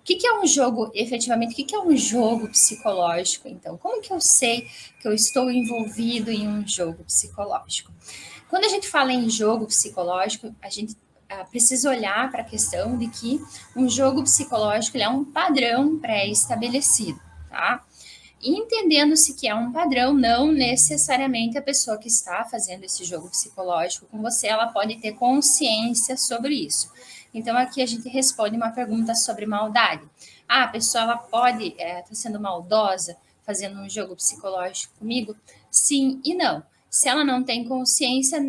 que é um jogo, efetivamente, o que é um jogo psicológico? Então, como que eu sei que eu estou envolvido em um jogo psicológico? Quando a gente fala em jogo psicológico, a gente precisa olhar para a questão de que um jogo psicológico ele é um padrão pré-estabelecido, tá? E entendendo-se que é um padrão, não necessariamente a pessoa que está fazendo esse jogo psicológico com você, ela pode ter consciência sobre isso. Então, aqui a gente responde uma pergunta sobre maldade. Ah, a pessoa ela pode estar sendo maldosa fazendo um jogo psicológico comigo? Sim e não. Se ela não tem consciência,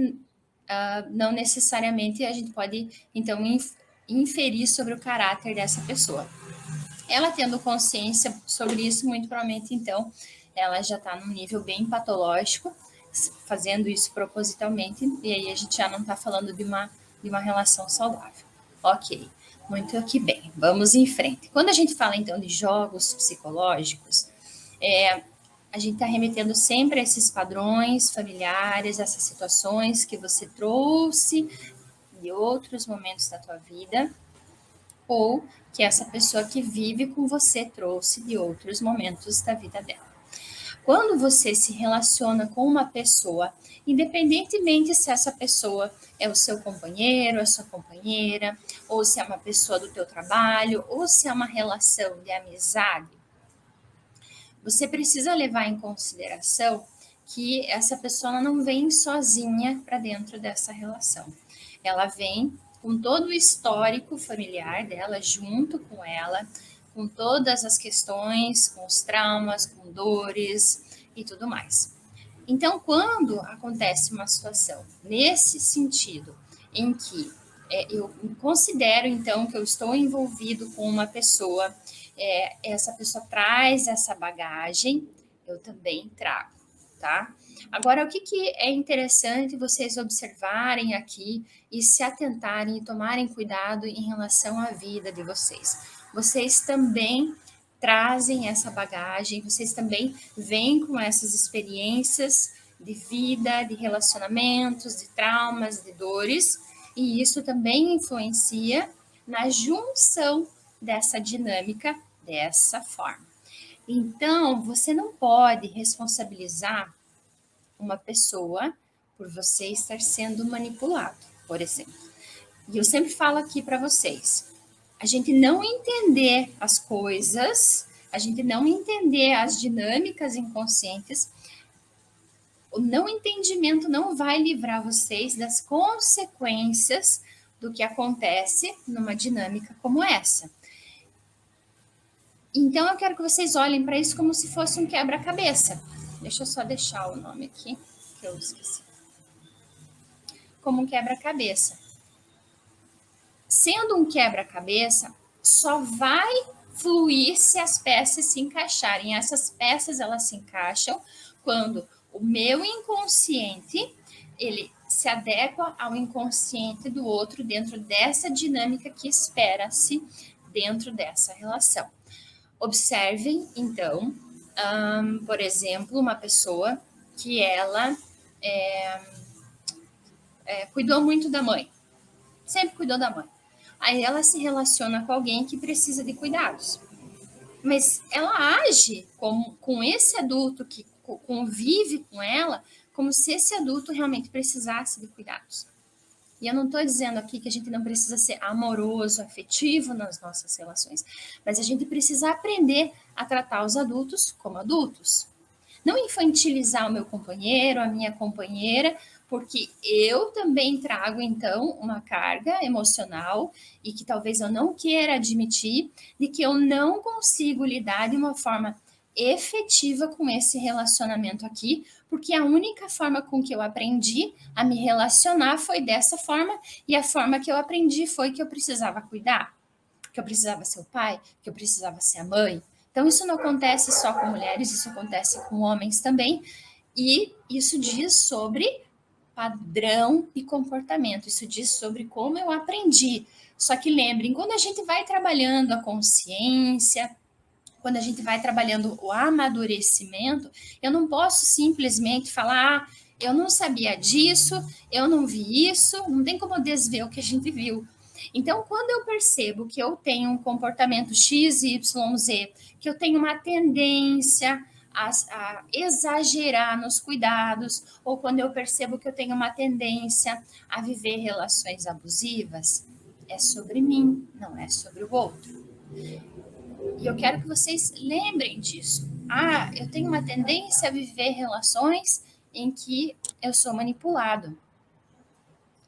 não necessariamente a gente pode, então, inferir sobre o caráter dessa pessoa. Ela tendo consciência sobre isso, muito provavelmente, então, ela já está num nível bem patológico, fazendo isso propositalmente, e aí a gente já não está falando de uma relação saudável. Ok, muito que bem, vamos em frente. Quando a gente fala, então, de jogos psicológicos, a gente está remetendo sempre a esses padrões familiares, essas situações que você trouxe de outros momentos da tua vida, ou que essa pessoa que vive com você trouxe de outros momentos da vida dela. Quando você se relaciona com uma pessoa, independentemente se essa pessoa é o seu companheiro, a sua companheira, ou se é uma pessoa do teu trabalho, ou se é uma relação de amizade, você precisa levar em consideração que essa pessoa não vem sozinha para dentro dessa relação. Ela vem com todo o histórico familiar dela, junto com ela, com todas as questões, com os traumas, com dores e tudo mais. Então, quando acontece uma situação nesse sentido, em que eu considero, então, que eu estou envolvido com uma pessoa, essa pessoa traz essa bagagem, eu também trago, tá? Agora, o que é interessante vocês observarem aqui e se atentarem e tomarem cuidado em relação à vida de vocês. Vocês também trazem essa bagagem, vocês também vêm com essas experiências de vida, de relacionamentos, de traumas, de dores, e isso também influencia na junção dessa dinâmica dessa forma. Então, você não pode responsabilizar uma pessoa por você estar sendo manipulado, por exemplo. E eu sempre falo aqui para vocês, a gente não entender as coisas, a gente não entender as dinâmicas inconscientes, o não entendimento não vai livrar vocês das consequências do que acontece numa dinâmica como essa. Então, eu quero que vocês olhem para isso como se fosse um quebra-cabeça. Deixa eu só deixar o nome aqui, que eu esqueci. Como um quebra-cabeça. Sendo um quebra-cabeça, só vai fluir se as peças se encaixarem. Essas peças, elas se encaixam quando o meu inconsciente, ele se adequa ao inconsciente do outro dentro dessa dinâmica que espera-se dentro dessa relação. Observem, então, por exemplo, uma pessoa que ela cuidou muito da mãe, sempre cuidou da mãe. Aí ela se relaciona com alguém que precisa de cuidados. Mas ela age com esse adulto que convive com ela, como se esse adulto realmente precisasse de cuidados. E eu não estou dizendo aqui que a gente não precisa ser amoroso, afetivo nas nossas relações, mas a gente precisa aprender a tratar os adultos como adultos. Não infantilizar o meu companheiro, a minha companheira, porque eu também trago, então, uma carga emocional e que talvez eu não queira admitir, de que eu não consigo lidar de uma forma efetiva com esse relacionamento aqui, porque a única forma com que eu aprendi a me relacionar foi dessa forma, e a forma que eu aprendi foi que eu precisava cuidar, que eu precisava ser o pai, que eu precisava ser a mãe. Então, isso não acontece só com mulheres, isso acontece com homens também, e isso diz sobre padrão e comportamento, isso diz sobre como eu aprendi. Só que lembrem, quando a gente vai trabalhando a consciência, quando a gente vai trabalhando o amadurecimento, eu não posso simplesmente falar, eu não sabia disso, eu não vi isso, não tem como desver o que a gente viu. Então, quando eu percebo que eu tenho um comportamento X, Y, Z, que eu tenho uma tendência a exagerar nos cuidados, ou quando eu percebo que eu tenho uma tendência a viver relações abusivas, é sobre mim, não é sobre o outro. E eu quero que vocês lembrem disso. Ah, eu tenho uma tendência a viver relações em que eu sou manipulado.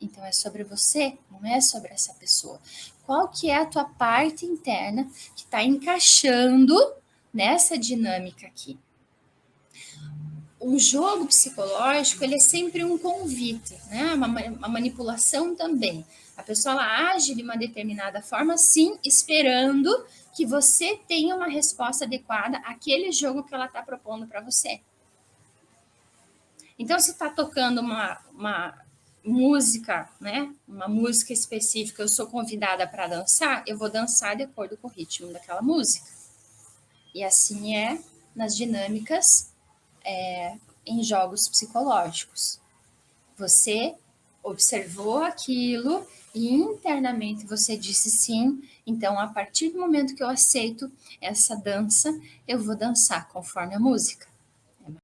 Então é sobre você, não é sobre essa pessoa. Qual que é a tua parte interna que está encaixando nessa dinâmica aqui? O jogo psicológico, ele é sempre um convite, né? Uma manipulação também. A pessoa ela age de uma determinada forma, sim, esperando que você tenha uma resposta adequada àquele jogo que ela está propondo para você. Então, se está tocando uma música, né? Uma música específica, eu sou convidada para dançar, eu vou dançar de acordo com o ritmo daquela música. E assim é nas dinâmicas em jogos psicológicos. Você observou aquilo e internamente você disse sim, então a partir do momento que eu aceito essa dança, eu vou dançar conforme a música.